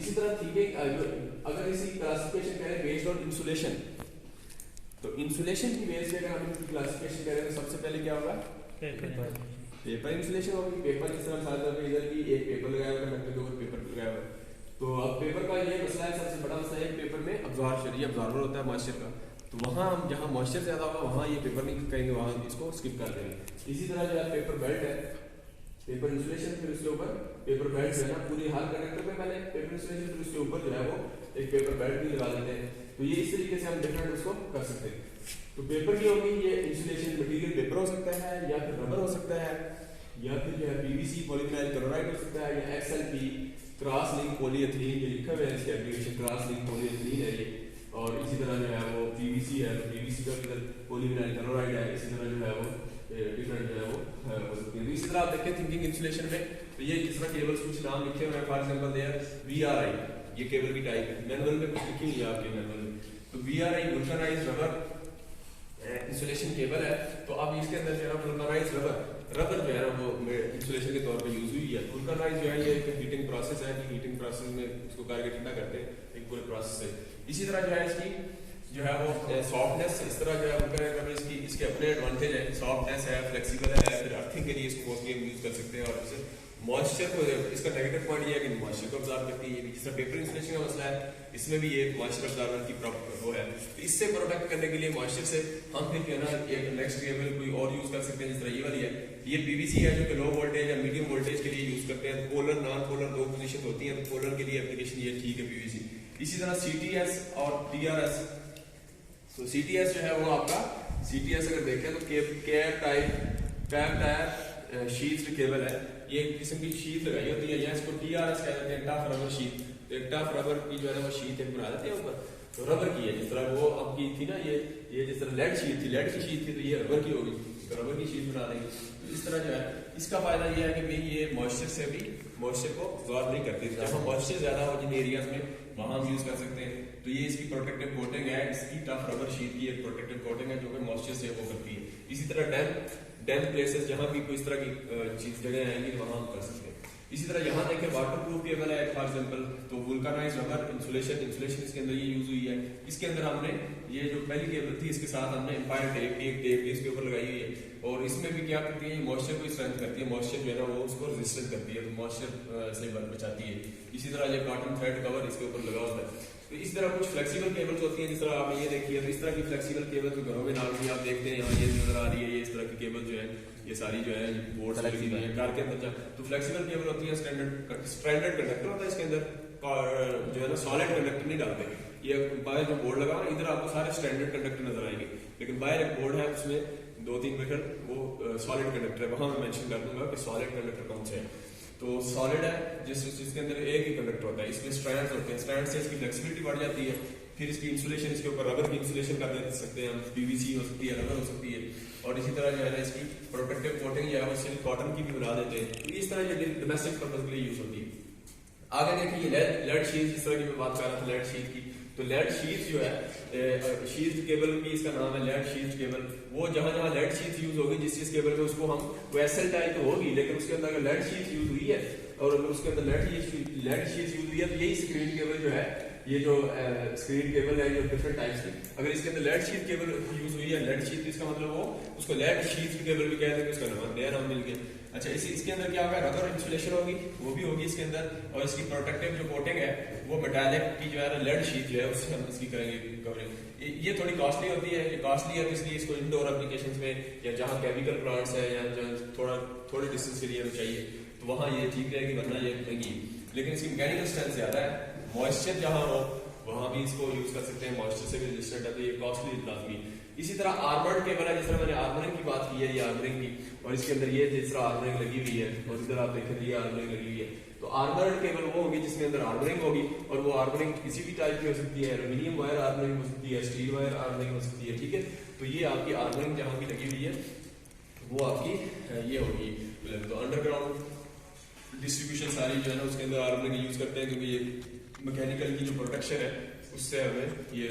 इसी तरह थिंकिंग अगर इसी क्लासिफिकेशन करें बेस्ड ऑन इंसुलेशन, तो इंसुलेशन की बेस पे अगर हम इसकी क्लासिफिकेशन करें तो सबसे पहले क्या होगा, पेपर इंसुलेशन होगी। पेपर जिस तरह साथ में इधर भी एक पेपर लगाया हुआ है, कंडक्टर के ऊपर पेपर लगाया हुआ है। तो अब पेपर का ये मसला है, सबसे बड़ा मसला है पेपर में अब्जॉर्प्शन, ये अब्जॉर्बर होता है मॉइस्चर का। तो वहाँ हम जहाँ मॉइस्चर ज्यादा होगा वहाँ ये पेपर नहीं करेंगे, वहाँ इसको स्किप कर देंगे। इसी तरह जो है पेपर बेल्ट है, पेपर इंसुलेशन, फिर उसके ऊपर पेपर बेल्ट जो है ना पूरी हर कंडक्टर में पहले पेपर इंसुलेशन, फिर उसके ऊपर जो है वो एक पेपर बेल्ट भी लगा देते हैं। तो ये इस तरीके से हम डिफरेंट उसको कर सकते हैं। तो पेपर की होगी ये इंसुलेशन मटेरियल पेपर हो सकता है, या फिर रबर हो सकता है, या फिर जो है पीवीसी पॉलीविनाइल क्लोराइड हो सकता है, या एक्सएलपी क्रॉस लिंक पॉलीएथिलीन, ये लिखा हुआ है इसकी एप्लीकेशन क्रॉस लिंक पॉलीएथिलीन है ये। और इसी तरह जो है वो पीवीसी है, तो पीवीसी का इधर पॉलीविनाइल क्लोराइड है। इसी तरह जो है वो डिफरेंट जो है वो हो सकती है। इसी तरह आप देखिए थिंकिंग इंसुलेशन में, तो ये जिस तरह केबल्स कुछ नाम लिखे हुए हैं, फॉर एग्जांपल देयर VRI, ये केबल की टाइप है, मैनुअल में कुछ लिखी हुई है आपके मैनुअल में। तो VRI वुल्कनाइज्ड रबर इंसुलेशन केबल है। तो अब इसके अंदर जो है वुल्कनाइज्ड रबर जो है ना वो इंसुलेशन के तौर पे यूज हुई है। वुल्कनाइज जो है ये एक हीटिंग प्रोसेस है, हीटिंग प्रोसेस में इसको करके ठंडा करते हैं एक पूरे प्रोसेस से। इसी तरह जो है इसकी जो है वो सॉफ्टनेस, इस तरह जो है वुल्कनाइज इसकी इसके अपने एडवांटेज है, सॉफ्टनेस है, फ्लेक्सिबल है, फिर अर्थिंग के लिए इसको मोस्टली हम यूज कर सकते हैं। और इसे मॉइस्चर को, इसका नेगेटिव पॉइंट ये है कि मॉइस्चर को ऑब्जर्व करती है। जिस तरह पेपर इंसुलेशन का मसला है, इसमें भी ये मॉइस्चर ऑब्जर्वर की वो है। तो इससे प्रोटेक्ट करने के लिए मॉइस्चर से हम फिर जो है ना एक नेक्स्ट केबल कोई और यूज कर सकते हैं, जिस तरह ये वाली है, ये पीवीसी है जो कि लो वोल्टेज या मीडियम वोल्टेज के लिए यूज करते हैं। पोलर नॉन पोलर दो पोजीशन होती है, तो पोलर के लिए एप्लीकेशन ये ठीक है पीवीसी। इसी तरह CTS और TRS, तो CTS जो है वो आपका CTS अगर देखें तो कैप टायर शीट केबल है, ये एक किस्म की शीट लगाई होती है, या इसको TRS कहते हैं, टफ रबर शीट। तो एक टफ रबर की जो है ना वो शीट एक बना देते हैं ऊपर, तो रबर की है। जिस तरह वो आपकी थी ना ये जिस तरह लेड शीट थी, लेड की शीट थी, तो ये रबर की होगी, तो रबर की शीट बना देंगे। तो इस तरह जो है इसका फायदा ये है कि भाई ये मॉइस्चर से भी मॉइस्चर को अब्जॉर्ब नहीं करती, जहाँ मॉइस्चर ज्यादा हो जिन एरियाज में वहां हम यूज कर सकते हैं। तो ये इसकी प्रोटेक्टिव कोटिंग है, इसकी टफ रबर शीट की एक प्रोटेक्टिव कोटिंग है जो कि मॉइस्चर से वो करती है। इसी तरह डैम प्लेसेस जहां भी कोई इस तरह की जगह आएंगी वहां हम कर सकते हैं। इसी तरह यहाँ देखें वाटर प्रूफ केबल है फॉर एग्जांपल, तो वुल्कनाइज्ड रबर इंसुलेशन इसके अंदर ये यूज हुई है। इसके अंदर हमने ये जो पहली केबल थी इसके साथ हमने एम्पायर टेप की एक टेप इसके ऊपर लगाई हुई है, और इसमें भी क्या करती है, मॉइस्चर को स्ट्रेंथ करती है, मॉइस्चर जो है ना वो उसको रेजिस्टेंस करती है, तो मॉइस्चर से बचाती है। इसी तरह ये कॉटन थ्रेड कवर इसके ऊपर लगा होता है। तो इस तरह कुछ फ्लेक्सिबल केबल्स होती हैं, जिस तरह आपने ये देखी है, तो इस तरह की फ्लेक्सिबल केबल जो घरों में नाम भी आप देखते हैं, यहाँ ये नजर आ रही है, ये इस तरह की केबल जो है ये सारी जो है बोर्ड लगी हुई है कार के अंदर। तो फ्लेक्सिबल केबल होती है, स्टैंडर्ड कंडक्टर होता है इसके अंदर, जो है ना सॉलिड कंडक्टर नहीं डालते। ये बाहर जो बोर्ड लगा इधर आपको सारे स्टैंडर्ड कंडक्टर नजर आएंगे, लेकिन बाहर एक बोर्ड है उसमें 2-3 मीटर वो सॉलिड कंडक्टर है, वहां मैं मेंशन कर दूंगा कि सॉलिड कंडक्टर कौन से है। तो सॉलिड है जिसके अंदर एक ही कंडक्टर होता है, इसमें स्ट्रैंड्स होते हैं, स्ट्रैंड से इसकी फ्लेक्सिबिलिटी बढ़ जाती है। फिर इसकी इंसुलेशन, इसके ऊपर रबर की इंसुलेशन कर दे सकते हैं हम, पीवीसी हो सकती है, रबर हो सकती है। और इसी तरह जो है ना इसकी प्रोटेक्टिव कोटिंग या सिल्क कॉटन की भी बना देते हैं। तो इस तरह ये डोमेस्टिक पर्पज के लिए यूज होती है। आगे देखिए लेड शीट, जिस तरह की मैं बात कर रहा था लेड शीट की, तो लेड शीट जो है शीट केबल की इसका नाम है लेड शीट केबल। वो जहां जहां लेड शीट यूज होगी जिस केबल में उसको हम वेसल टाइप तो होगी, लेकिन उसके अंदर अगर लेड शीट यूज हुई है और अगर उसके अंदर लेड शीट यूज हुई है, तो यही स्क्रीन केबल जो है, ये जो स्क्रीन केबल है जो डिफरेंट टाइप्स की, अगर इसके अंदर लेड शीट केबल यूज हुई है, लेड शीट इसका मतलब वो उसको लेड शीट केबल भी कहते हैं, उसका नया नाम मिल गया। अच्छा, इसके अंदर क्या होगा, रबर इंसुलेशन होगी, वो भी होगी इसके अंदर, और इसकी प्रोटेक्टिव जो कोटिंग है वो मेटालिक की जो है लेड शीट जो है उससे हम इसकी करेंगे कवरिंग। ये थोड़ी कॉस्टली होती है, ये कॉस्टली है इसलिए इसको इंडोर एप्लीकेशंस में या जहाँ केमिकल प्लांट्स है या जहाँ थोड़े डिस्टेंस के लिए चाहिए तो वहाँ ये ठीक रहेगी, वरना ये महंगी। लेकिन इसकी मैकेनिकल स्ट्रेंथ ज्यादा है, मॉइस्चर जहाँ हो वहां भी इसको यूज कर सकते हैं, मॉइस्चर से भी रेजिस्टेंट है, तो ये कॉस्टली लाजमी। इसी तरह आर्मर्ड केबल है, जिस तरह मैंने आर्मरिंग की बात की है, ये आर्मरिंग की, और इसके अंदर ये जिस तरह आर्मरिंग लगी हुई है, और इधर आप देखें ये आर्मरिंग लगी हुई है। तो आर्मर्ड केबल वो होगी जिसके अंदर आर्मरिंग होगी, और वो आर्मरिंग किसी भी टाइप की हो सकती है, एल्यूमिनियम वायर आर्मरिंग हो सकती है, स्टील वायर आर्मरिंग हो सकती है, ठीक है। तो ये आपकी आर्मरिंग जहाँ भी लगी हुई है वो आपकी ये होगी। तो अंडरग्राउंड डिस्ट्रीब्यूशन सारी जो है ना उसके अंदर आर्मरिंग यूज करते हैं, क्योंकि ये मैकेनिकल की जो प्रोटेक्शन है उससे हमें ये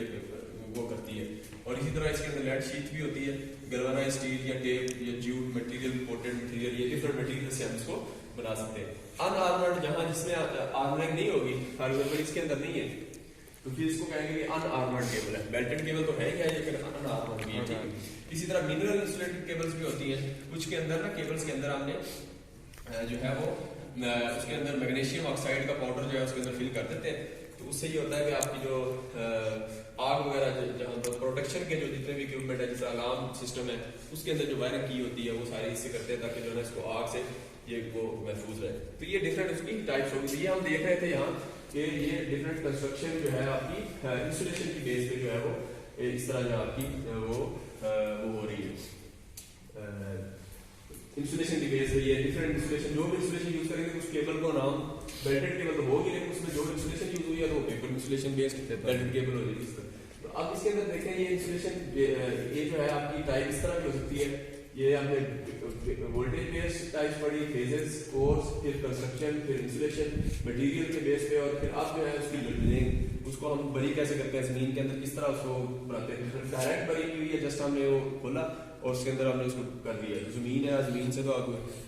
वो करती है। और इसी तरह इसके अंदर लेड शीट भी होती है, गैल्वेनाइज्ड स्टील या टेप या ज्यूट मटेरियल, कोटेड मटेरियल, ये डिफरेंट मटेरियल से हम इसको बना सकते हैं। अनआर्मर्ड जहां जिसमें आर्मरिंग नहीं होगी, फॉर एग्जाम्पल इसके अंदर नहीं है, तो फिर इसको कहेंगे कि अनआर्मर्ड केबल है। बेल्टेड केबल तो है क्या, लेकिन अनआर्मर्ड भी है, ठीक है। इसी तरह मिनरल इंसुलेटेड केबल्स भी होती हैं, कुछ के अंदर ना केबल्स के अंदर हमने जो है वो उसके अंदर मैग्नीशियम ऑक्साइड का पाउडर जो है उसके अंदर फिल कर देते हैं, तो उससे ये होता है कि आपकी जो आग वगैरह जहाँ पर प्रोटेक्शन के जो जितने भी इक्विपमेंट है, जैसे अलार्म सिस्टम है, उसके अंदर जो वायरिंग की होती है वो सारी इससे करते हैं ताकि जो है इसको आग से ये वो महफूज रहे। तो ये डिफरेंट उसकी टाइप्स होगी। ये हम देख रहे थे यहाँ कि ये डिफरेंट कंस्ट्रक्शन जो है आपकी इंसुलेशन की बेस पे जो है वो इस तरह जो आपकी वो हो रही है। इंसुलेशन की बेस पे ये डिफरेंट इंसुलेशन, जो भी इंसुलेशन यूज करेंगे उस केबल को नाम बेल्टेड केबल तो होगी, लेकिन उसमें जो इंसुलेशन यूज हुई है वो paper insulation based belted cable हो जाएगी। तो अब इसके अंदर देखें ये इंसुलेशन ये जो है आपकी टाइप इस तरह की हो सकती है। ये हमने वोल्टेज बेस टाइप पढ़ी, फेजेस, कोर्स, फिर कंस्ट्रक्शन, फिर इंसुलेशन मटेरियल के बेस पे, और फिर अब जो है उसकी बिल्डिंग उसको हम बरी कैसे करते हैं, जमीन के अंदर किस तरह उसको बनाते हैं। डायरेक्ट बरी हुई है, जस्ट हमने वो खोला और उसके अंदर हमने उसको कर दिया। जमीन है, जमीन से तो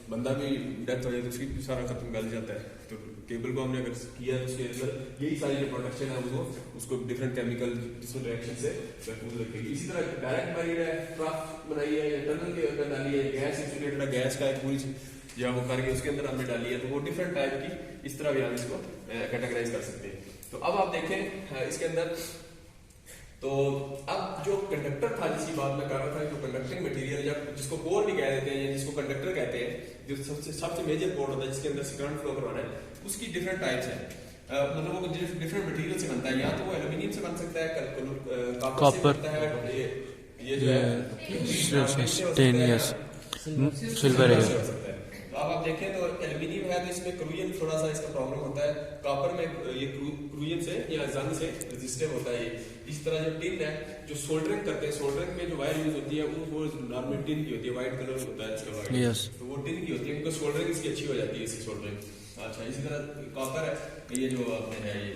बंदा भी डेथ हो जाए तो उसकी सारा खत्म कर जाता है। तो केबल को हमने अगर किया तो उसके अंदर यही सारी जो प्रोडक्शन है उसको डिफरेंट केमिकल डिफरेंट रिएक्शन से महफूज रखेगी। इसी तरह डायरेक्ट बरी है, ट्रक बनाई है, टनल के अंदर डाली है, गैस इंसुलेटेड गैस का एक पूरी जब वो करके उसके अंदर हमने डाली है, तो वो डिफरेंट टाइप की इस तरह भी हम इसको कैटेगराइज कर सकते हैं। तो अब आप देखें इसके अंदर, तो अब जो कंडक्टर था जिसकी बात मैं कर रहा था, जो कंडक्टिंग मटेरियल या जिसको कोर भी कह देते हैं या जिसको कंडक्टर कहते हैं, जो सबसे मेजर कोर होता है जिसके अंदर से करंट फ्लो करवाना है, उसकी डिफरेंट टाइप्स है। मतलब वो डिफरेंट मटेरियल से बनता है, या तो वो एल्यूमिनियम से बन सकता है, कॉपर से बनता है, ये जो है स्टेनलेस सिल्वर है। तो अब आप देखें तो एल्यूमिनियम है तो इसमें क्रूजन थोड़ा सा इसका प्रॉब्लम होता है, कॉपर में ये क्रूजन से या जंग से रेजिस्टिव होता है। इस तरह जो टिन है जो सोल्डरिंग करते हैं, सोल्डरिंग में जो वायर यूज होती है वो नॉर्मल टिन की होती है, व्हाइट कलर होता है इसका वायर, yes. तो वो टिन की होती है क्योंकि सोल्डरिंग इसकी अच्छी हो जाती है इसकी सोल्डरिंग। अच्छा, इसी तरह कॉपर है, ये जो आपने है ये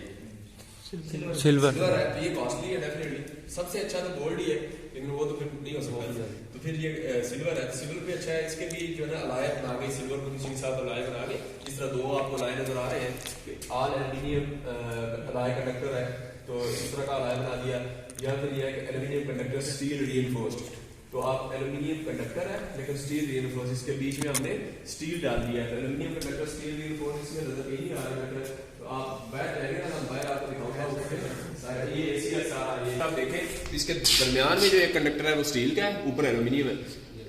सिल्वर है, तो ये कॉस्टली है डेफिनेटली। सबसे अच्छा तो गोल्ड ही है, लेकिन वो तो फिर नहीं हो सकता, तो फिर ये सिल्वर है, सिल्वर भी अच्छा है। इसके भी जो है ना अलाय बना के सिल्वर को किसी के साथ अलाय बना के, इस तरह दो आपको अलाय नजर आ रहे हैं, ऑल एल्यूमिनियम अलाय कंडक्टर है, तो इस तरह का अलाय बना दिया। या फिर ये है एल्यूमिनियम कंडक्टर स्टील रीइंफोर्स्ड, तो आप एल्यूमिनियम कंडक्टर है लेकिन स्टील रीइंफोर्स्ड, इसके बीच में हमने स्टील डाल दिया है, तो एल्यूमिनियम कंडक्टर स्टील रीइंफोर्स्ड इसमें नजर यही आ रहा है। तो आप बैठ जाएंगे ना, मैं बाहर आपको दिखाऊंगा, ये एसी है सारा, ये आप देखें इसके दरमियान में जो एक कंडक्टर है वो स्टील का है, ऊपर एल्यूमिनियम है,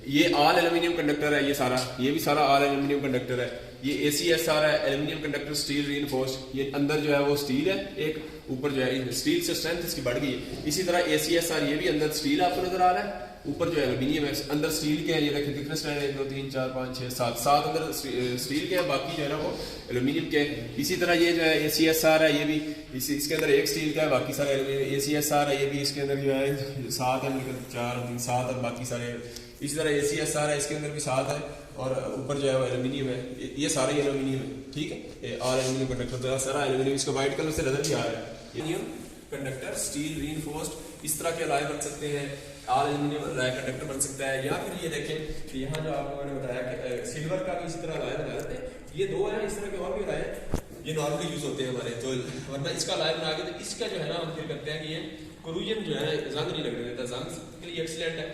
ये ऑल एल्यूमिनियम कंडक्टर है, ये सारा ये भी सारा ऑल एल्यूमिनियम कंडक्टर है। ये ACSR है, एल्यूमिनियम कंडक्टर स्टील रीइंफोर्स्ड, ये अंदर जो है वो स्टील है, एक ऊपर जो है स्टील से स्ट्रेंथ इसकी बढ़ गई है। इसी तरह ACSR ये भी अंदर स्टील आपको नजर आ रहा है, ऊपर जो है एल्यूमिनियम है, अंदर स्टील के हैं, ये देखें कितने स्ट्रैंड है, 1 2 3 4 5 6 7 अंदर स्टील के हैं, बाकी जो है ना वो एल्यूमिनियम के। इसी तरह ये जो है ACSR है, ये भी इसके अंदर एक स्टील का है, बाकी सारे एल्यूमिनियम। ACSR है, ये भी इसके अंदर जो है 7 है, 4 3 7 और बाकी सारे। इसी तरह ACSR है, इसके अंदर भी 7 है और ऊपर जो है वो एल्यूमिनियम है, ये सारे एल्यूमिनियम है, ठीक है। और एल्यूमिनियम कंडक्टर तो सारा एल्यूमिनियम, इसको व्हाइट कलर से नजर भी आ रहा है। एल्यूमिनियम कंडक्टर स्टील रीइंफोर्स्ड इस तरह के अलाय बन सकते हैं, ऑल एल्यूमिनियम अलाय कंडक्टर बन सकता है। या फिर ये देखें कि यहाँ जो आपको मैंने बताया कि सिल्वर का भी इसी तरह अलाय बना देते हैं, ये 2 है, इस तरह के और भी अलाय ये नॉर्मली यूज होते हैं हमारे, तो वरना इसका अलाय बना के, तो इसका जो है ना हम फिर करते हैं कि ये क्रूजन जो है जंग नहीं लगने देता, जंग के लिए एक्सीलेंट है,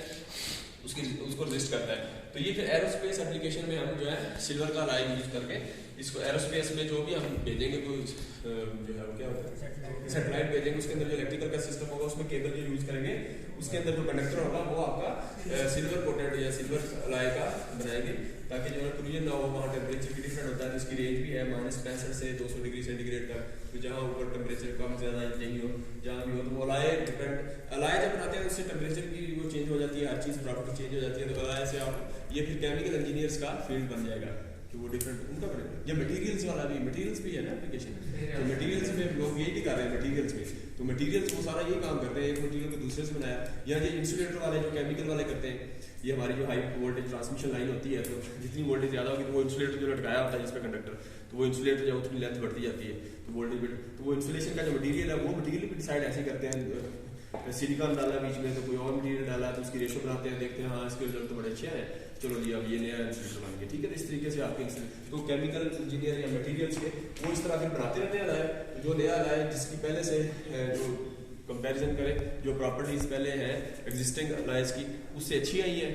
उसको रेजिस्ट करता है। तो ये फिर एरोस्पेस एप्लीकेशन में हम जो है सिल्वर का अलाय यूज करके इसको एरोस्पेस में जो भी हम भेजेंगे कोई जो है क्या होता है सैटेलाइट भेजेंगे, उसके अंदर जो इलेक्ट्रिकल का सिस्टम होगा उसमें केबल जो यूज करेंगे, उसके अंदर जो कंडक्टर होगा वो आपका सिल्वर कोटेड या सिल्वर अलाय का बनाएंगे, ताकि जो है क्रूजन ना हो। वहाँ टेम्परेचर भी डिफरेंट होता है, तो इसकी रेंज भी है -65 से 200 डिग्री सेंटीग्रेड तक, तो जहाँ ऊपर टेम्परेचर कम ज़्यादा नहीं हो, जहाँ भी हो, तो वो अलाय डिपेंड अलाय जब बनाते हैं उससे टेम्परेचर की वो चेंज हो जाती है, हर चीज़ प्रॉपर्टी चेंज हो जाती है। तो अलाय से आप ये फिर केमिकल इंजीनियर्स का फील्ड बन जाएगा कि वो डिफरेंट उनका बनेगा। ये मटेरियल्स वाला भी, मटेरियल्स भी है ना एप्लीकेशन, तो मटेरियल्स में लोग यही कर रहे हैं मटेरियल्स में, तो मटेरियल्स वो सारा यही काम करते हैं, एक मटेरियल को दूसरे से बनाया। या ये इंसुलेटर वाले जो केमिकल वाले करते हैं, ये हमारी जो हाई वोल्टेज ट्रांसमिशन लाइन होती है, तो जितनी वोल्टेज ज़्यादा होगी तो वो इंसुलेटर जो लटकाया होता है जिसमें कंडक्टर, तो वो इंसुलेटर जो उतनी लेंथ बढ़ती जाती है, तो वोल्टेज तो वो इंसुलेशन का जो मटेरियल है वो मटेरियल भी डिसाइड ऐसे करते हैं सिलिकॉन डाला बीच में, तो कोई और मटेरियल डाला, तो उसकी रेशो बनाते हैं, देखते हैं हाँ इसके रिजल्ट तो बड़े अच्छे हैं, चलो जी अब ये नया इंस्टीट्यूट बन गया, ठीक है। तो इस तरीके से आपके तो केमिकल इंजीनियर या मटेरियल्स के वो इस तरह फिर बनाते रहते हैं लाए, जो नया लाए जिसकी पहले से जो कंपैरिजन करें, जो प्रॉपर्टीज पहले हैं एग्जिस्टिंग अलायंस की उससे अच्छी आई है,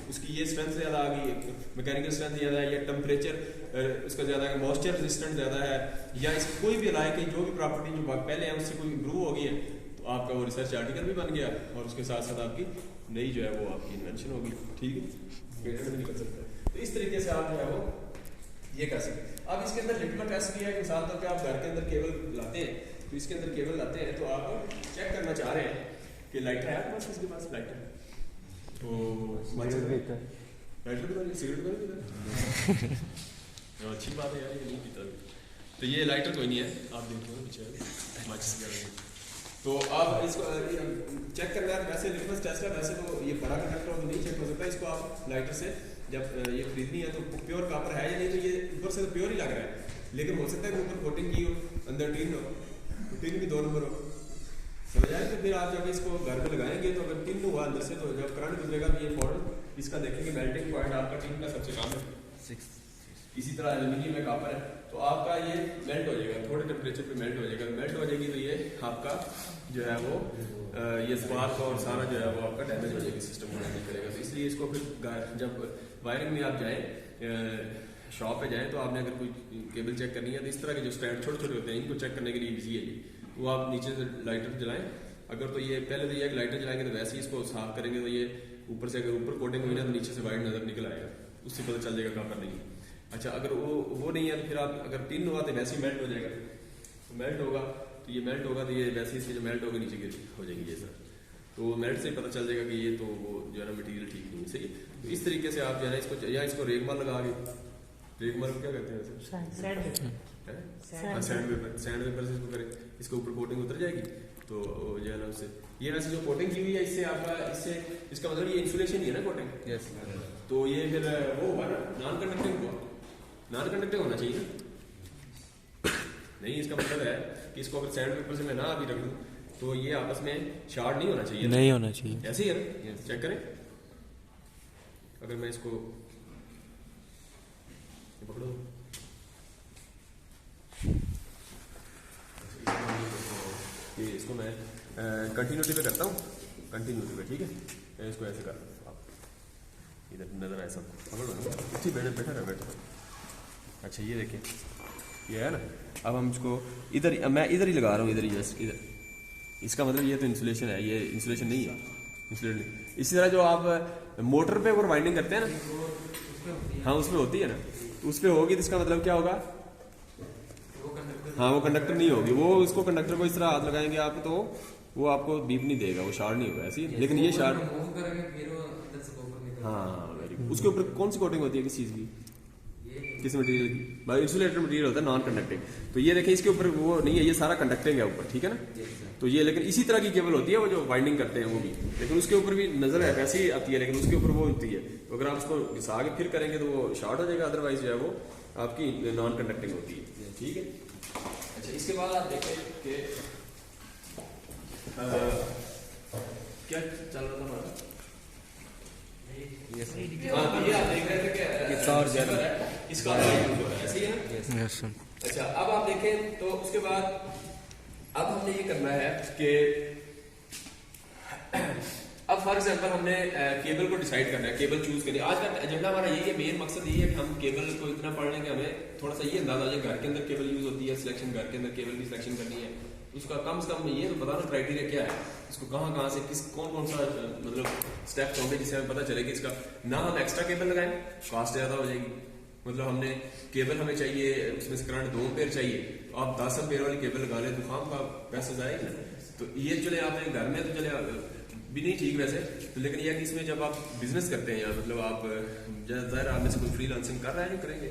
उसकी ये स्ट्रेंथ ज़्यादा आ गई, मैकेनिकल स्ट्रेंथ ज़्यादा है, या टेम्परेचर उसका ज़्यादा है, मॉइस्चर रेजिस्टेंट ज़्यादा है, या इस कोई भी अलाय की जो भी प्रॉपर्टी जो पहले है उससे कोई इम्प्रूव हो गई है, तो आपका वो रिसर्च आर्टिकल भी बन गया और उसके साथ साथ आपकी नई जो है वो आपकी इन्वेंशन होगी, ठीक है, पेटेंट भी निकल सकता है। तो इस तरीके से आप जो है वो ये कर सकते। अब इसके अंदर लिटमस टेस्ट भी है, मिसाल तौर पे आप घर के अंदर केबल लाते हैं, तो इसके अंदर केबल लाते हैं, तो आप चेक करना चाह रहे हैं कि लाइटर है आपके पास, किसके पास लाइटर, तो लाइटर भी सिगरेट भी अच्छी बात है यार, ये नहीं पीता। तो ये लाइटर कोई नहीं है, आप देखो पीछे माचिस वगैरह। तो आप इसको चेक करना है, वैसे लिटमस टेस्ट है, वैसे तो ये बड़ा कंडक्टर तो नहीं चेक हो सकता, इसको आप लाइटर से जब ये खरीदनी है तो प्योर कॉपर है या नहीं, तो ये ऊपर से तो प्योर ही लग रहा है, लेकिन हो सकता है कि ऊपर कोटिंग की हो, अंदर टिन हो, टिन भी 2 नंबर हो, समझ आए। तो फिर आप जब इसको घर पे लगाएंगे तो अगर टिन हुआ अंदर से, तो जब करंट गुजरेगा तो ये फौरन इसका देखेंगे मेल्टिंग पॉइंट आपका टिन का सबसे कम है, 6। इसी तरह एल्यूमिनियम में कॉपर है, तो आपका ये मेल्ट हो जाएगा, थोड़े टेम्परेचर पे मेल्ट हो जाएगा, मेल्ट हो जाएगी तो ये आपका जो है वो ये स्पार्क और सारा जो है वो आपका डैमेज हो जाएगा, सिस्टम को डैमेज करेगा। तो इसलिए इसको फिर जब वायरिंग में आप जाएँ, शॉप पे जाएँ, तो आपने अगर कोई केबल चेक करनी है तो इस तरह के जो स्टैंड छोटे छोटे होते हैं इनको चेक करने के लिए ईजी है जी। वो आप नीचे से लाइटर जलाएं, अगर तो ये पहले तो ये लाइटर जलाएंगे तो वैसे ही इसको साफ करेंगे, तो ये ऊपर से अगर ऊपर कोटिंग हुई ना तो नीचे से वाइट नजर निकल आएगा, उससे पता चल जाएगा कहाँ पर नहीं। अच्छा, अगर वो नहीं है तो फिर आप अगर टिन हुआ तो वैसे ही मेल्ट हो जाएगा, तो मेल्ट होगा तो ये मेल्ट होगा तो ये वैसे ही इसकी जो मेल्ट होगी नीचे गिर हो जाएगी ये सर, तो मेल्ट से पता चल जाएगा कि ये तो वो जो है ना मटीरियल ठीक नहीं है, सही है। तो इस तरीके से आप जो है ना इसको या इसको रेगमाल लगा के, रेगमाल क्या कहते हैं वैसे, सैंड पेपर से इसको करें, इसके ऊपर कोटिंग उतर जाएगी, तो जो है ना उससे ये वैसे जो कोटिंग की हुई है इससे आपका इसका मतलब ये इंसुलेशन ही है ना कोटिंग, यस। तो ये फिर वो हुआ ना नॉन कंडक्टिंग हुआ, नॉन कंडक्टिंग होना चाहिए नहीं, इसका मतलब है कि इसको अगर सैंड पेपर से मैं ना अभी रख दूं तो ये आपस में शार्ट नहीं होना चाहिए, नहीं होना चाहिए, ऐसे ही है ना, चेक करें। अगर मैं इसको पकड़ो, ये इसको मैं कंटिन्यूटी पे करता हूँ, कंटिन्यूटी पे, ठीक है, मैं इसको ऐसे कर इधर नजर आए सब पकड़ लो, इसी बैठा रहा बैठा। अच्छा ये देखिए ये है ना, अब हम इसको इधर मैं इधर ही लगा रहा हूँ, इधर ही जस्ट इधर, इसका मतलब ये तो इंसुलेशन है, ये इंसुलेशन नहीं है, इंसुलेशन नहीं। इसी तरह जो आप मोटर पे ऊपर वाइंडिंग करते हैं ना, हाँ उसमें होती है ना, उस पर होगी तो इसका मतलब क्या होगा, हाँ वो कंडक्टर नहीं होगी, वो उसको कंडक्टर को इस तरह हाथ लगाएंगे आप तो वो आपको बीप नहीं देगा, वो शार्ट नहीं होगा ऐसी, लेकिन ये शार्ट, हाँ वेरी गुड। उसके ऊपर कौन सी कोटिंग होती है किस चीज़ की, किस मटेरियल की, भाई इंसुलेटर मटेरियल होता है नॉन कंडक्टिंग। तो ये देखिए इसके ऊपर वो नहीं है, ये सारा कंडक्टिंग है ऊपर, ठीक है ना। तो ये लेकिन इसी तरह की केबल होती है वो जो वाइंडिंग करते हैं वो भी, लेकिन उसके ऊपर भी नजर है वैसे ही आती है, लेकिन उसके ऊपर वो होती है, तो अगर आप उसको घिसा के फिर करेंगे तो वो शॉर्ट हो जाएगा, अदरवाइज जो है वो आपकी नॉन कंडक्टिंग होती है, ठीक है। अच्छा इसके बाद आप देखें कि क्या चल रहा था हमारा, हाँ तो ये आप देख रहे थे कि इसका ऐसे ही है ना, यस सर। अच्छा अब आप देखें तो उसके बाद अब हमने ये करना है कि अब फॉर एग्जांपल हमने केबल को डिसाइड करना है, केबल चूज करनी है। आज का एजेंडा हमारा यही है, मेन मकसद यही है कि हम केबल को इतना पढ़ लें कि हमें थोड़ा सा ये अंदाजा हो जाए घर के अंदर केबल यूज होती है, सिलेक्शन घर के अंदर केबल की सिलेक्शन करनी है, उसका कम से कम ये तो बताना क्राइटेरिया क्या है, इसको कहाँ से किस कौन सा मतलब स्टेप्स होंगे जिससे हमें पता चले कि इसका ना हम एक्स्ट्रा केबल लगाएं, कॉस्ट ज्यादा हो जाएगी। मतलब हमने केबल हमें चाहिए उसमें से करंट 2 एम्पीयर चाहिए, तो आप 10 एम्पीयर वाली केबल लगा लें तो खाम का पैसा जाएगा ना। तो ये चले आपने घर में तो चले भी नहीं ठीक वैसे तो, लेकिन यह कि इसमें जब आप बिजनेस करते हैं या मतलब आप ज़ाहिर आप में से कोई फ्रीलांसिंग कर रहा है नहीं करेंगे,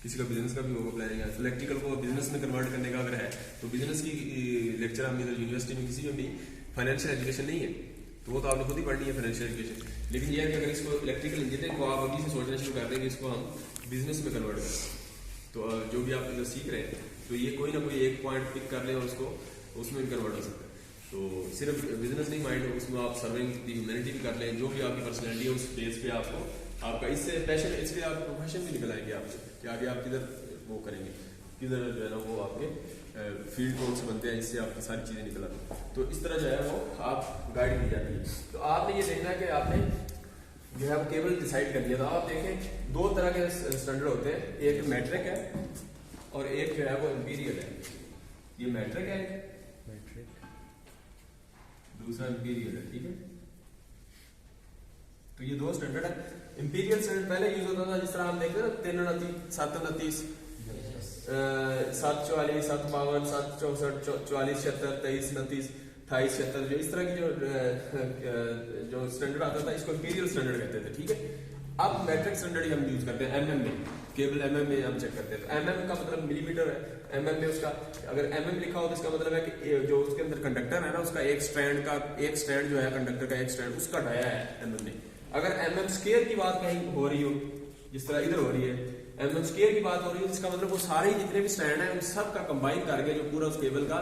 किसी का बिजनेस का भी होगा प्लानिंग है, इलेक्ट्रिकल को बिजनेस में कन्वर्ट करने का अगर है तो बिजनेस की लेक्चर हम इधर यूनिवर्सिटी में किसी में भी फाइनेंशियल एजुकेशन नहीं है तो वो तो आपने खुद ही पढ़नी है फाइनेंशियल एजुकेशन। लेकिन यह है कि अगर इसको इलेक्ट्रिकल इंजीनियरिंग को आप अभी से सोचना शुरू कर देंगे इसको हम बिजनेस में कन्वर्ट करें, तो जो भी आप इधर सीख रहे हैं तो ये कोई ना कोई एक पॉइंट पिक कर ले और उसको उसमें कन्वर्ट हो सकता है। तो सिर्फ बिजनेस नहीं माइंड, उसमें आप सर्विंग दी ह्यूमैनिटी भी कर लें, जो भी आपकी पर्सनैलिटी है उस बेस पे आपको आपका इससे पैशन, इसलिए आप प्रोफेशन भी निकल आएंगे आपके कि आगे आप किधर वो करेंगे, किधर जो है ना वो आपके फील्ड कौन से बनते हैं, इससे आपकी सारी चीज़ें निकल आती हैं। तो इस तरह जो है वो आप गाइड की जाती है। तो आपने ये देखना है कि आपने जो है वो केबल डिसाइड कर लिया था। आप देखें दो तरह के स्टैंडर्ड होते हैं, एक मैट्रिक है और एक जो है वो इंपीरियल है। ये मैट्रिक है, दूसरा इंपीरियल है, ठीक है। तो ये दो स्टैंडर्ड है। इंपीरियल स्टैंडर्ड पहले यूज होता था, जिस तरह हम देखते हैं ना 329, 729, 744, 752, 764, 44, 76, 23, 29, 28, 76, जो इस तरह की जो स्टैंडर्ड आता था इसको इंपीरियल स्टैंडर्ड कहते थे, ठीक है। अब मैट्रिक स्टैंडर्ड हम यूज करते हैं एमएम में, केबल एमएम में हम चेक करते हैं। तो एमएम का मतलब मिलीमीटर है, एमएम में उसका अगर एमएम लिखा हो तो इसका मतलब है कि जो उसके अंदर कंडक्टर है ना उसका एक स्ट्रैंड जो है कंडक्टर का एक स्ट्रैंड उसका डाया है एमएम में। अगर एमएम स्क्वायर की बात कहीं हो रही हो, जिस तरह इधर हो रही है एमएम स्क्वायर की बात हो रही है, जिसका मतलब वो सारे जितने भी स्ट्रैंड है उन सब का कंबाइन करके जो पूरा उस केबल का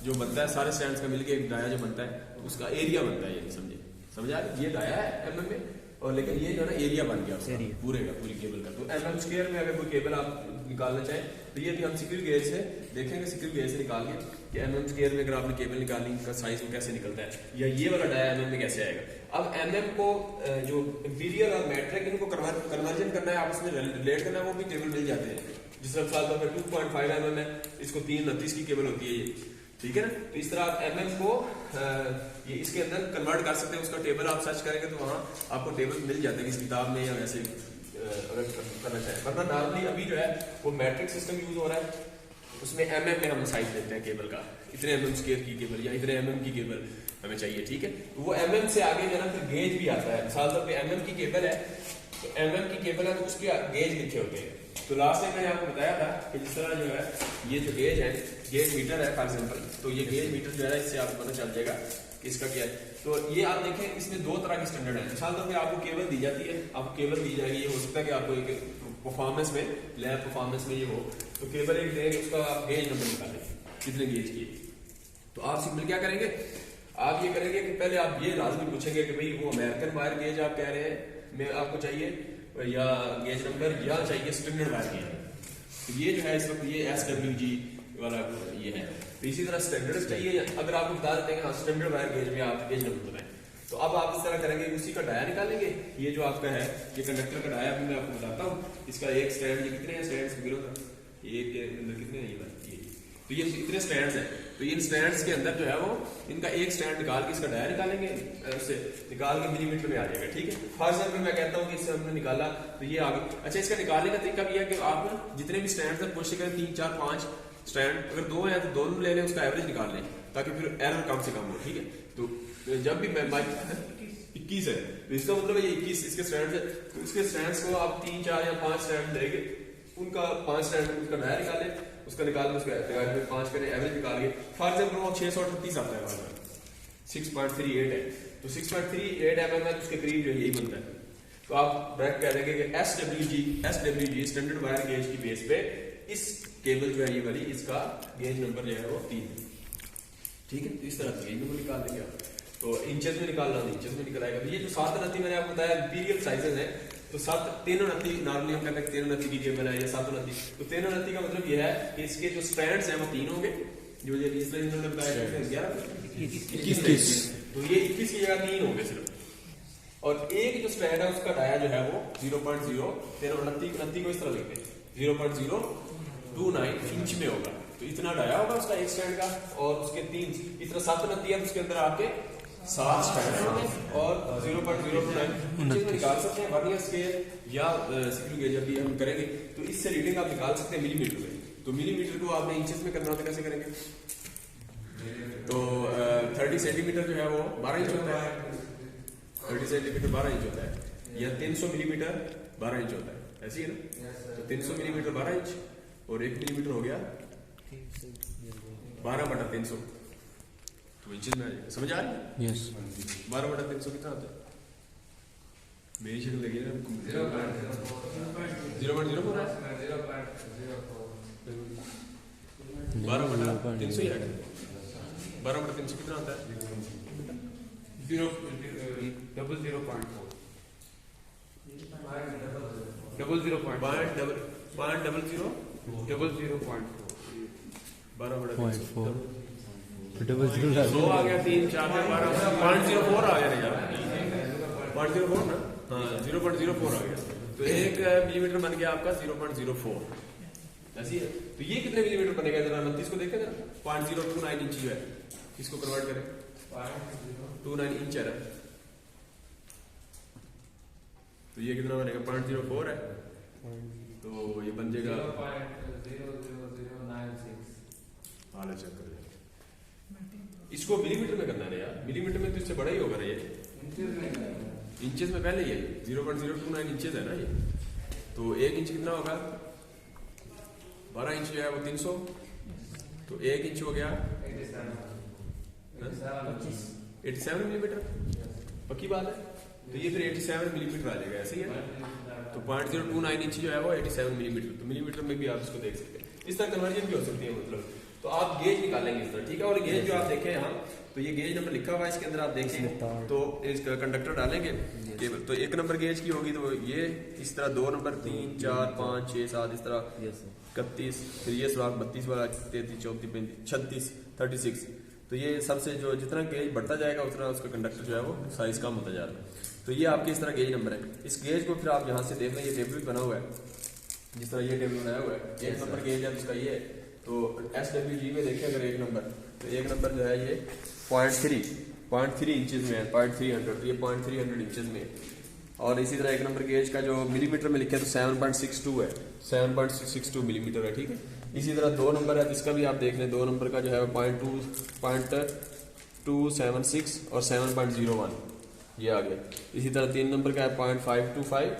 जो बनता है, सारे स्ट्रैंड्स का मिलके एक डाया जो बनता है उसका एरिया बनता है। ये समझा ये डाया है एमएम में, और लेकिन ये जो है ना एरिया बन गया उसका पूरे का, पूरी केबल का। तो एमएम स्क्वायर में अगर कोई केबल आप निकालना चाहें तो ये भी हम स्क्रू गेज से देखेंगे, स्क्रू गेज से निकाल के कि एमएम स्क्वायर में अगर आपने केबल निकालनी का साइज वो कैसे निकलता है, या ये वाला डाया एमएम में कैसे आएगा। अब एमएम को जो इंपीरियल और मैट्रिक इनको कन्वर्जन करना है, आपस में रिलेट करना है, वो भी टेबल मिल जाते हैं। जिस तरह साल 2.5 एमएम है, इसको 329 की केबल होती है ये, ठीक है ना। तो इस तरह आप एमएम को ये इसके अंदर कन्वर्ट कर सकते हैं। उसका टेबल आप सर्च करेंगे तो वहाँ आपको टेबल मिल जाते हैं किसी किताब में या वैसे अगर करना चाहें। वरना नॉर्मली अभी जो है वो मैट्रिक सिस्टम यूज हो रहा है, उसमें एमएम में हम साइज देते हैं केबल का, इतने एमएम स्क्वायर की केबल या इतने एमएम की केबल हमें चाहिए, ठीक है। तो वो एमएम से आगे जो है ना फिर गेज भी आता है। मिसाल तौर पर एमएम की केबल है, तो एमएम की केबल है तो उसके गेज लिखे होते हैं। तो लास्ट टाइम मैंने आपको बताया था कि जिस तरह जो है ये जो गेज है, गेज मीटर है फॉर एग्जांपल, तो ये गेज मीटर जो है इससे आपको पता चल जाएगा कि इसका क्या है। तो ये आप देखें इसमें दो तरह के स्टैंडर्ड है। मिसाल तौर पर आपको केबल दी जाती है, आपको केबल दी जाएगी, ये हो सकता है कि आपको एक परफॉर्मेंस में, लैब परफॉर्मेंस में ये हो, तो केबल एक देंगे, उसका आप गेज नंबर निकालें कितने गेज की। तो आप सिंपल क्या करेंगे, आप ये करेंगे कि पहले आप ये लाजमी पूछेंगे कि भाई वो अमेरिकन वायर गेज आप कह रहे हैं मैं आपको चाहिए, या गेज नंबर, या चाहिए स्टैंडर्ड वायर गेज। तो ये जो है इस वक्त ये SWG वाला ये है। तो इसी तरह स्टैंडर्ड चाहिए, अगर आपको बता देते हैं कि स्टैंडर्ड वायर गेज में आप गेज नंबर बताएं, तो अब आप इस तरह करेंगे, उसी का डाया निकालेंगे। ये जो आपका है ये कंडक्टर का डाया मैं आपको बताता हूँ, इसका एक स्टैंड, ये कितने हैं स्टैंड्स गिरो था, एक के अंदर कितने हैं, ये तो ये इतने स्टैंड्स हैं। तो इन स्टैंड्स के अंदर जो है वो इनका एक स्टैंड निकाल के इसका डाया निकालेंगे, उससे निकाल के मिलीमीटर में आ जाएगा, ठीक है। फॉर एग्जाम्पल मैं कहता हूँ कि इससे हमने निकाला तो ये आ गया। अच्छा, इसका निकालने का तरीका भी है कि आप जितने भी स्टैंड है कोशिश करें 3, 4, 5 स्टैंड, अगर 2 है तो दोनों ले लें, उसका एवरेज निकाल लें ताकि फिर एरर कम से कम हो, ठीक है। तो जब भी मैं 21 है तो इसका मतलब ये 21 इसके स्टैंड है, तो इसके स्टैंड्स को आप 3, 4 या 5 स्टैंड लेंगे, उनका 5 स्टैंड उसका डाया निकाले, उसका निकाल के उसका डिवाइड बाय 5 करें, एवरेज निकाल के। फॉर एग्जांपल वो 638 आता है, 6.38 है, तो 6.38 mm है, तो उसके करीब जो यही बनता है। तो आप डायरेक्ट कह देंगे कि SWG स्टैंडर्ड वायर गेज की बेस पे इस केबल जो है ये वाली, इसका गेज नंबर जो है वो 3 है, ठीक है। तो इस तरह से गेज नंबर निकाल देंगे आप। तो इंचेस में निकालना, इंचेस में निकल आएगा। तो ये जो 729 मैंने आपको बताया इंपीरियल साइजेस है, तो 329 नॉर्मली हम कहते हैं 329 की केबल है या 729। तो 329 का मतलब ये है कि इसके जो स्ट्रैंड्स हैं वो 3 होंगे, जो ये इसमें इन्होंने बताया 21, तो ये 21 की जगह 3 होंगे सिर्फ। और एक जो स्ट्रैंड है उसका डाया जो है वो 0.0 329 को इस तरह लिखते हैं 0.029 इंच में होगा। तो इतना डाया होगा उसका एक स्टैंड का, और उसके 3 इस तरह 729 है, उसके अंदर आपके 7 स्टैंड होंगे और 0.029 इंच में निकाल सकते हैं। वर्नियर स्केल या स्क्रू गेज जब भी हम करेंगे तो इससे रीडिंग आप निकाल सकते हैं मिलीमीटर में। तो मिलीमीटर को आपने इंचेस में करना होता है, कैसे करेंगे? तो 30 सेंटीमीटर जो है वो 12 इंच होता है, 30 सेंटीमीटर 12 इंच होता है, या 300 मिलीमीटर 12 इंच होता है, ऐसी है ना। तो 300 मिलीमीटर 12 इंच और 1 मिलीमीटर हो गया 12/300, तो इंचेस में आ जाएगा। समझ आ रही है? यस। 12/300 कितना होता है? मेरी शक्ल लगी ना 0.0 हो रहा है, 12/300 ही आएगा। 12/300 कितना होता है? 0.4 100 आ गया 3 4 12 0.04 आ गया यार 0.04 ना हाँ 0.04 आ गया तो 1 मिलीमीटर बन गया आपका 0.04 ऐसी है तो ये कितने मिलीमीटर बनेगा जरा 29 को देखें जरा 0.029 इंच है इसको कन्वर्ट करें 0.29 इंच है तो ये कितना बनेगा 0.04 है तो ये बन जाएगा 0.00096 हाल चेक कर इसको मिलीमीटर में करना है यार मिलीमीटर में तो इससे बड़ा ही होगा ना ये इंचेस में पहले ये 0.029 इंचेस है ना ये तो 1 इंच कितना होगा 12 इंच जो है वो 300 तो 1 इंच हो गया 87 मिलीमीटर पक्की बात है तो ये फिर 87 मिलीमीटर आ जाएगा ऐसे ही है तो 0.029 इंच जो है वो 87 मिलीमीटर तो मिलीमीटर में भी आप इसको देख सकते हैं इस तरह कन्वर्जन भी हो सकती है मतलब तो आप गेज निकालेंगे इस तरह ठीक है और गेज जो आप देखें यहाँ तो ये गेज नंबर लिखा हुआ है इसके अंदर आप देखेंगे तो इसका कंडक्टर डालेंगे केबल तो 1 नंबर गेज की होगी तो ये इस तरह 2 नंबर 3 4 5 6 7 इस तरह 31 फिर ये सुराख 32 वाला 33 34 35 36 36 तो ये सबसे जो जितना गेज बढ़ता जाएगा उतना उसका कंडक्टर जो है वो साइज कम होता जा रहा है तो ये आपके इस तरह गेज नंबर है इस गेज को फिर आप यहाँ से देख लें ये टेबल बना हुआ है जिस तरह ये टेबल बनाया हुआ है 1 नंबर गेज है उसका ये तो SWG में देखें अगर 1 नंबर तो 1 नंबर जो है ये 0.3 इंचेस में है 0.300 तो ये 0.300 इंचेस में है और इसी तरह 1 नंबर गेज का जो मिलीमीटर में लिखे तो 7.62 है 7.62 मिलीमीटर है ठीक है इसी तरह 2 नंबर है तो इसका भी आप देख लें 2 नंबर का जो है 0.276 और 7.01 ये आ गया इसी तरह 3 नंबर का है 0.525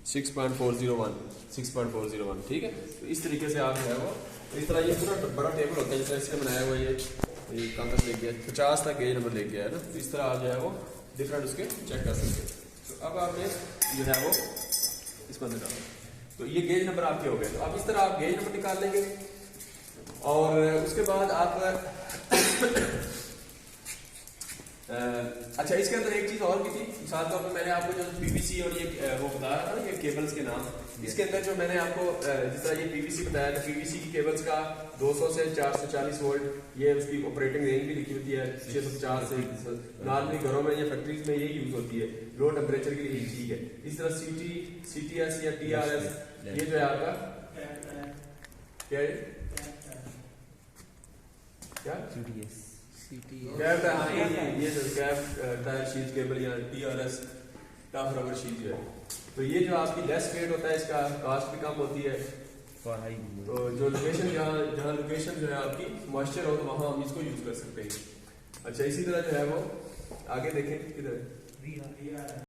6.401 ठीक है तो इस तरीके से आप जो है वो तो इस तरह ये पूरा बड़ा टेबल होता है जिस तरह इससे बनाया हुआ ये कागज ले गया 50 तक गेज नंबर ले गया है ना तो इस तरह आप जो है वो डिफरेंट उसके चेक कर सकते हैं तो अब आपने जो है वो इसको अंदर डालो तो ये गेज नंबर आपके हो गए तो अब इस तरह आप गेज नंबर निकाल लेंगे और उसके बाद आप अच्छा इसके अंदर एक चीज और भी थी मिसाल तौर पर मैंने आपको जो PVC और ये वो बता रहा था ना ये केबल्स के नाम इसके अंदर जो मैंने आपको जिस तरह ये PVC बताया था PVC की केबल्स का 200 से 440 वोल्ट ये उसकी ऑपरेटिंग रेंज भी लिखी होती है 650 से नॉर्मली घरों में या फैक्ट्रीज में ये यूज होती है लो टेम्परेचर के लिए ठीक है इस तरह CTS या TRS ये जो है आपका क्या है क्या कैप ये जो कैप टायर शीट केबल या TRS टफ रबर शीट जो है तो ये जो आपकी लेस वेट होता है इसका कॉस्ट भी कम होती है तो जो लोकेशन जहाँ लोकेशन जो है आपकी मॉइस्चर हो तो वहाँ हम इसको यूज कर सकते हैं अच्छा इसी तरह जो है वो आगे देखें किधर